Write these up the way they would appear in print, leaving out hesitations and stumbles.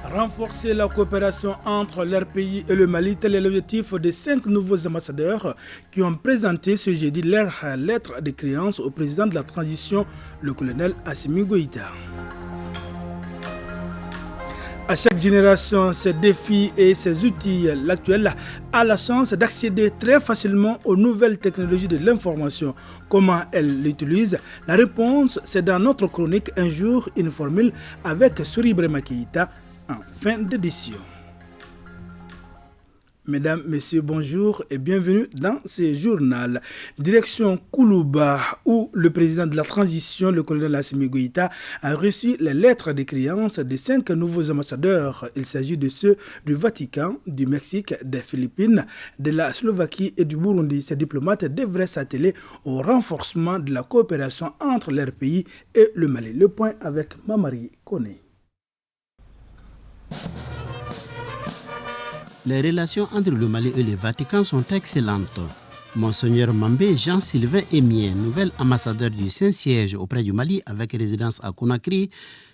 Renforcer la coopération entre leur pays et le Mali, tel est l'objectif des 5 nouveaux ambassadeurs qui ont présenté ce jeudi leur lettre de créance au président de la transition, le colonel Assimi Goïta. À chaque génération, ses défis et ses outils, l'actuel a la chance d'accéder très facilement aux nouvelles technologies de l'information. Comment elle l'utilise? La réponse, c'est dans notre chronique Un jour, une formule avec Souri Brema Keïta en fin d'édition. Mesdames, Messieurs, bonjour et bienvenue dans ce journal. Direction Koulouba, où le président de la transition, le colonel Assimi Goïta, a reçu les lettres de créance des 5 nouveaux ambassadeurs. Il s'agit de ceux du Vatican, du Mexique, des Philippines, de la Slovaquie et du Burundi. Ces diplomates devraient s'atteler au renforcement de la coopération entre leurs pays et le Mali. Le point avec Mamari Koné. Les relations entre le Mali et le Vatican sont excellentes. Monseigneur Mambé Jean-Sylvain Émien, nouvel ambassadeur du Saint-Siège auprès du Mali avec résidence à Conakry,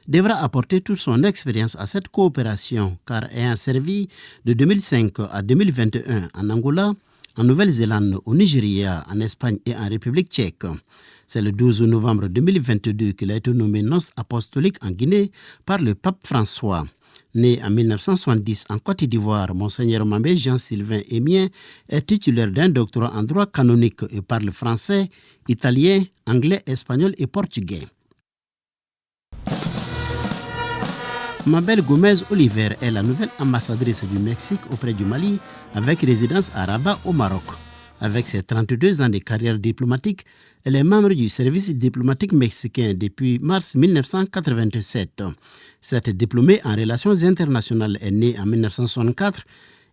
devra apporter toute son expérience à cette coopération, car ayant servi de 2005 à 2021 en Angola, en Nouvelle-Zélande, au Nigeria, en Espagne et en République tchèque. C'est le 12 novembre 2022 qu'il a été nommé nonce apostolique en Guinée par le pape François. Né en 1970 en Côte d'Ivoire, Monseigneur Mambé Jean-Sylvain Émien est titulaire d'un doctorat en droit canonique et parle français, italien, anglais, espagnol et portugais. Mabel Gomez Oliver est la nouvelle ambassadrice du Mexique auprès du Mali avec résidence à Rabat au Maroc. Avec ses 32 ans de carrière diplomatique, elle est membre du service diplomatique mexicain depuis mars 1987. Cette diplômée en relations internationales est née en 1964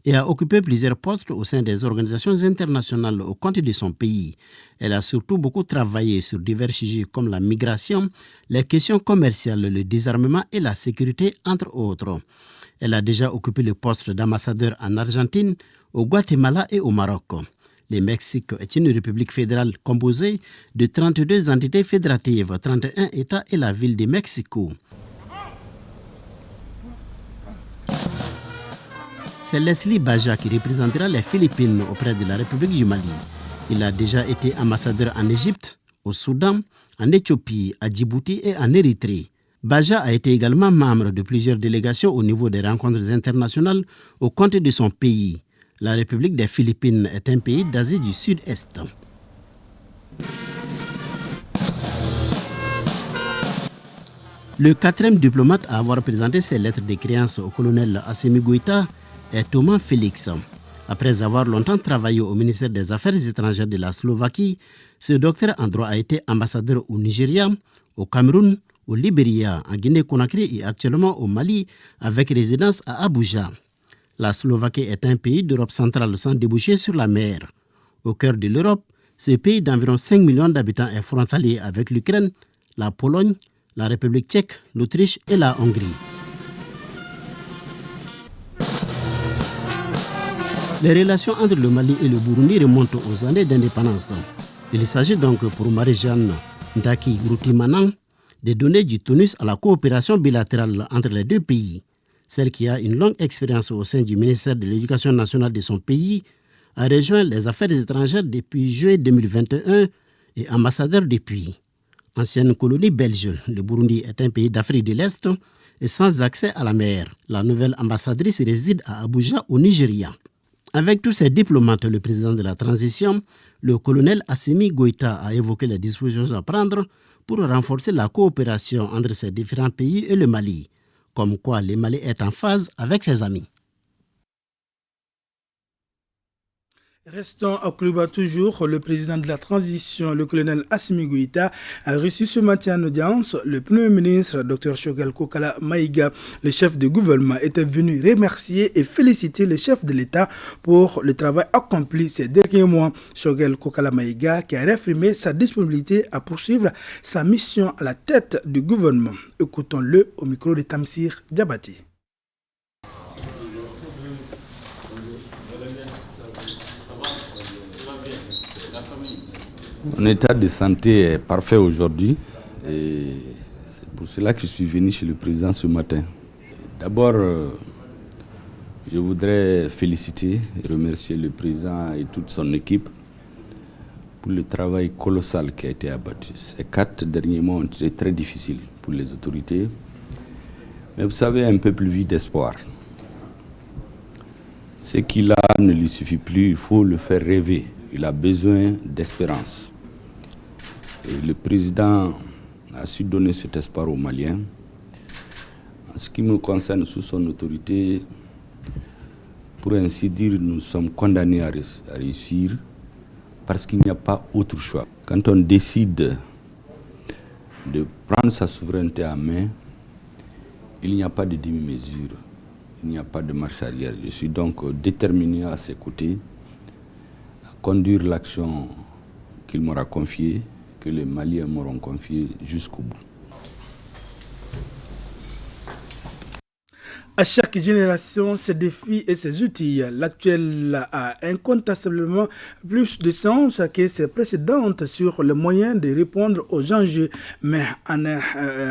et a occupé plusieurs postes au sein des organisations internationales au compte de son pays. Elle a surtout beaucoup travaillé sur divers sujets comme la migration, les questions commerciales, le désarmement et la sécurité, entre autres. Elle a déjà occupé le poste d'ambassadeur en Argentine, au Guatemala et au Maroc. Le Mexique est une république fédérale composée de 32 entités fédératives, 31 États et la ville de Mexico. C'est Leslie Baja qui représentera les Philippines auprès de la République du Mali. Il a déjà été ambassadeur en Égypte, au Soudan, en Éthiopie, à Djibouti et en Érythrée. Baja a été également membre de plusieurs délégations au niveau des rencontres internationales au compte de son pays. La République des Philippines est un pays d'Asie du Sud-Est. Le 4e diplomate à avoir présenté ses lettres de créance au colonel Assimi Goïta est Thomas Félix. Après avoir longtemps travaillé au ministère des Affaires étrangères de la Slovaquie, ce docteur en droit a été ambassadeur au Nigeria, au Cameroun, au Libéria, en Guinée-Conakry et actuellement au Mali avec résidence à Abuja. La Slovaquie est un pays d'Europe centrale sans déboucher sur la mer. Au cœur de l'Europe, ce pays d'environ 5 millions d'habitants est frontalier avec l'Ukraine, la Pologne, la République tchèque, l'Autriche et la Hongrie. Les relations entre le Mali et le Burundi remontent aux années d'indépendance. Il s'agit donc pour Marie-Jeanne Ndaki Routimanang de donner du tonus à la coopération bilatérale entre les deux pays. Celle qui a une longue expérience au sein du ministère de l'Éducation nationale de son pays, a rejoint les affaires étrangères depuis juillet 2021 et ambassadeur depuis. Ancienne colonie belge, le Burundi est un pays d'Afrique de l'Est et sans accès à la mer. La nouvelle ambassadrice réside à Abuja au Nigeria. Avec tous ces diplomates, le président de la transition, le colonel Assimi Goïta a évoqué les dispositions à prendre pour renforcer la coopération entre ces différents pays et le Mali. Comme quoi le Mali est en phase avec ses amis. Restons à Koulouba toujours. Le président de la transition, le colonel Assimi Goïta, a reçu ce matin en audience le Premier ministre, Dr Choguel Kokala Maïga. Le chef de gouvernement était venu remercier et féliciter le chef de l'État pour le travail accompli ces derniers mois. Choguel Kokala Maïga qui a réaffirmé sa disponibilité à poursuivre sa mission à la tête du gouvernement. Écoutons-le au micro de Tamsir Diabati. Mon état de santé est parfait aujourd'hui et c'est pour cela que je suis venu chez le président ce matin. D'abord, je voudrais féliciter et remercier le président et toute son équipe pour le travail colossal qui a été abattu. Ces 4 derniers mois ont été très difficiles pour les autorités, mais vous savez, un peuple vit d'espoir. Ce qu'il a ne lui suffit plus, il faut le faire rêver. Il a besoin d'espérance. Et le président a su donner cet espoir aux Maliens. En ce qui me concerne, sous son autorité, pour ainsi dire, nous sommes condamnés à réussir parce qu'il n'y a pas autre choix. Quand on décide de prendre sa souveraineté en main, il n'y a pas de demi-mesure, il n'y a pas de marche arrière. Je suis donc déterminé à ses côtés à conduire l'action qu'il m'aura confiée, que les Maliens m'auront confiée jusqu'au bout. À chaque génération, ses défis et ses outils. L'actuel a incontestablement plus de sens que ses précédentes sur le moyen de répondre aux enjeux. Mais en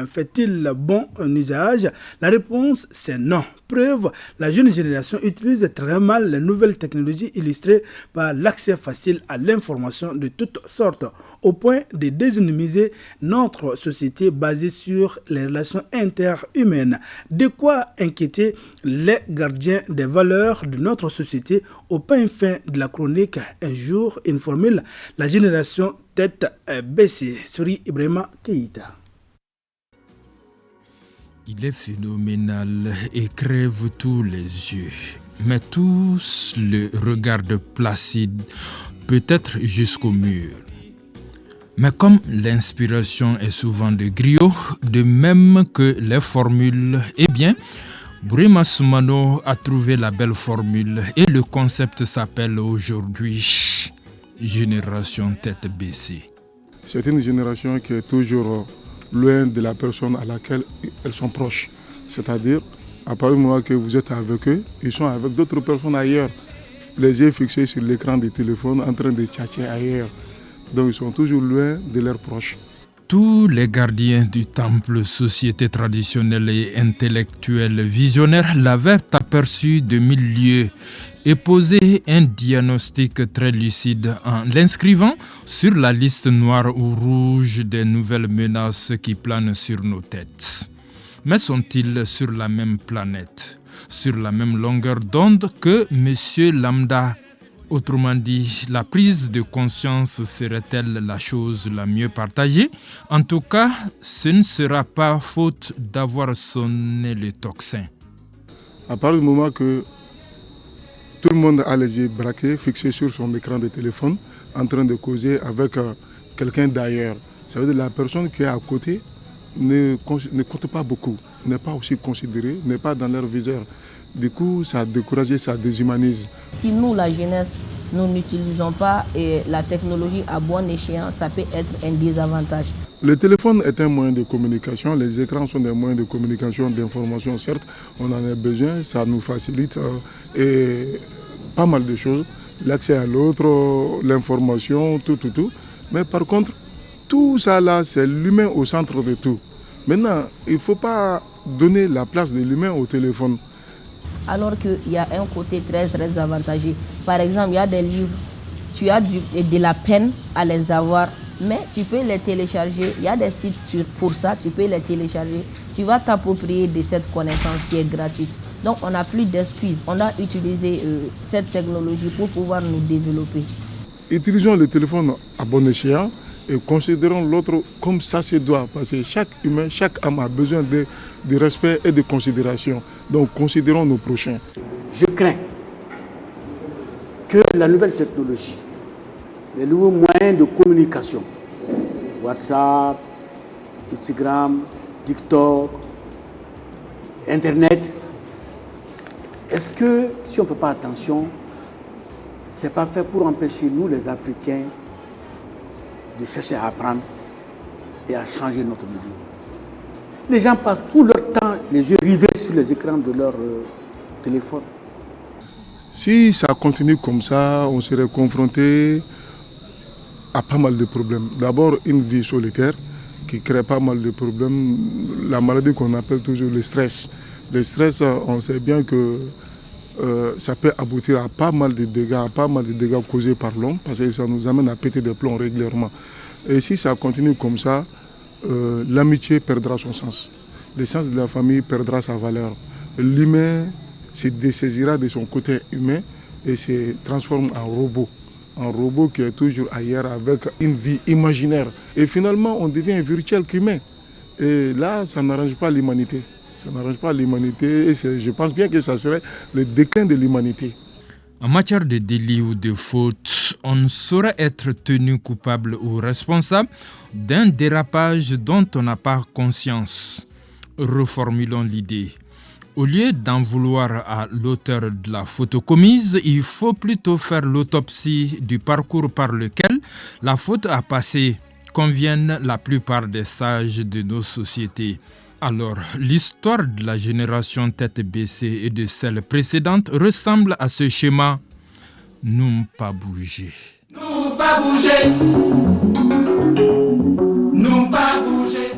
fait-il bon usage? La réponse, c'est non. Preuve, la jeune génération utilise très mal les nouvelles technologies illustrées par l'accès facile à l'information de toutes sortes, au point de déshumaниser notre société basée sur les relations interhumaines. De quoi inquiéter les gardiens des valeurs de notre société au pain fin de la chronique. Un jour, une formule, la génération tête baissée. Suri Ibrahima Keïta. Il est phénoménal et crève tous les yeux, mais tous le regardent placide, peut-être jusqu'au mur. Mais comme l'inspiration est souvent de griot, de même que les formules, eh bien, Burema Soumano a trouvé la belle formule et le concept s'appelle aujourd'hui Génération tête baissée. C'est une génération qui est toujours loin de la personne à laquelle elles sont proches. C'est-à-dire, à partir du moment que vous êtes avec eux, ils sont avec d'autres personnes ailleurs. Les yeux fixés sur l'écran du téléphone en train de tchatcher ailleurs. Donc ils sont toujours loin de leurs proches. Tous les gardiens du temple, société traditionnelle et intellectuelle visionnaire, l'avaient aperçu de 1000 lieues et posé un diagnostic très lucide en l'inscrivant sur la liste noire ou rouge des nouvelles menaces qui planent sur nos têtes. Mais sont-ils sur la même planète, sur la même longueur d'onde que M. Lambda? Autrement dit, la prise de conscience serait-elle la chose la mieux partagée? En tout cas, ce ne sera pas faute d'avoir sonné le tocsin. À partir du moment que tout le monde a les yeux braqués, fixés sur son écran de téléphone, en train de causer avec quelqu'un d'ailleurs, ça veut dire que la personne qui est à côté ne compte pas beaucoup, n'est pas aussi considérée, n'est pas dans leur viseur. Du coup, ça décourage, ça déshumanise. Si nous, la jeunesse, nous n'utilisons pas la technologie à bon escient, ça peut être un désavantage. Le téléphone est un moyen de communication, les écrans sont des moyens de communication, d'information, certes, on en a besoin, ça nous facilite et pas mal de choses. L'accès à l'autre, l'information, tout. Mais par contre, tout ça là, c'est l'humain au centre de tout. Maintenant, il ne faut pas donner la place de l'humain au téléphone. Alors qu'il y a un côté très très avantageux. Par exemple, il y a des livres, tu as de la peine à les avoir, mais tu peux les télécharger. Il y a des sites pour ça, tu peux les télécharger. Tu vas t'approprier de cette connaissance qui est gratuite. Donc on n'a plus d'excuses. On a utilisé cette technologie pour pouvoir nous développer. Utilisons le téléphone à bon escient et considérons l'autre comme ça se doit. Parce que chaque humain, chaque âme a besoin de respect et de considération. Donc considérons nos prochains. Je crains que la nouvelle technologie, les nouveaux moyens de communication, WhatsApp, Instagram, TikTok, Internet, est-ce que si on ne fait pas attention, ce n'est pas fait pour empêcher nous les Africains de chercher à apprendre et à changer notre milieu? Les gens passent tout leur temps les yeux rivés sur les écrans de leur téléphone. Si ça continue comme ça, on serait confronté à pas mal de problèmes. D'abord, une vie solitaire qui crée pas mal de problèmes. La maladie qu'on appelle toujours le stress. Le stress, on sait bien que ça peut aboutir à pas mal de dégâts causés par l'homme, parce que ça nous amène à péter des plombs régulièrement. Et si ça continue comme ça, l'amitié perdra son sens. Le sens de la famille perdra sa valeur. L'humain se dessaisira de son côté humain et se transforme en robot. Un robot qui est toujours ailleurs avec une vie imaginaire. Et finalement, on devient virtuel qu'humain. Et là, ça n'arrange pas l'humanité. Ça n'arrange pas l'humanité et je pense bien que ça serait le déclin de l'humanité. En matière de délit ou de faute, on ne saurait être tenu coupable ou responsable d'un dérapage dont on n'a pas conscience. Reformulons l'idée. Au lieu d'en vouloir à l'auteur de la faute commise, il faut plutôt faire l'autopsie du parcours par lequel la faute a passé, conviennent la plupart des sages de nos sociétés. Alors, l'histoire de la génération tête baissée et de celle précédente ressemble à ce schéma. Nous pas bouger. Nous pas bouger. Nous pas bouger.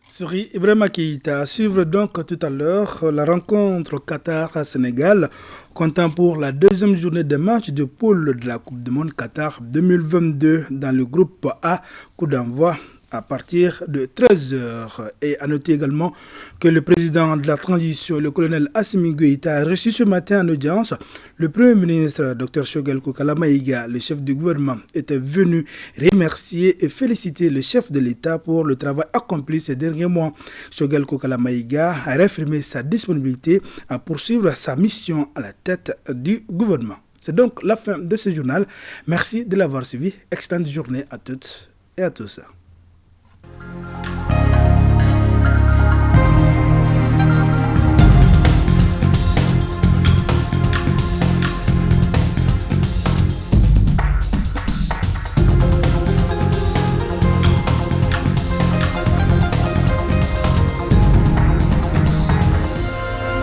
Souris Ibrahima Keïta, à suivre donc tout à l'heure la rencontre Qatar-Sénégal, comptant pour la deuxième journée de match de poule de la Coupe du Monde Qatar 2022 dans le groupe A, coup d'envoi à partir de 13h. Et à noter également que le président de la transition, le colonel Assimi Goïta, a reçu ce matin en audience le Premier ministre, Dr Choguel Kokala Maïga. Le chef du gouvernement était venu remercier et féliciter le chef de l'État pour le travail accompli ces derniers mois. Choguel Kokala Maïga a réaffirmé sa disponibilité à poursuivre sa mission à la tête du gouvernement. C'est donc la fin de ce journal. Merci de l'avoir suivi. Excellente journée à toutes et à tous.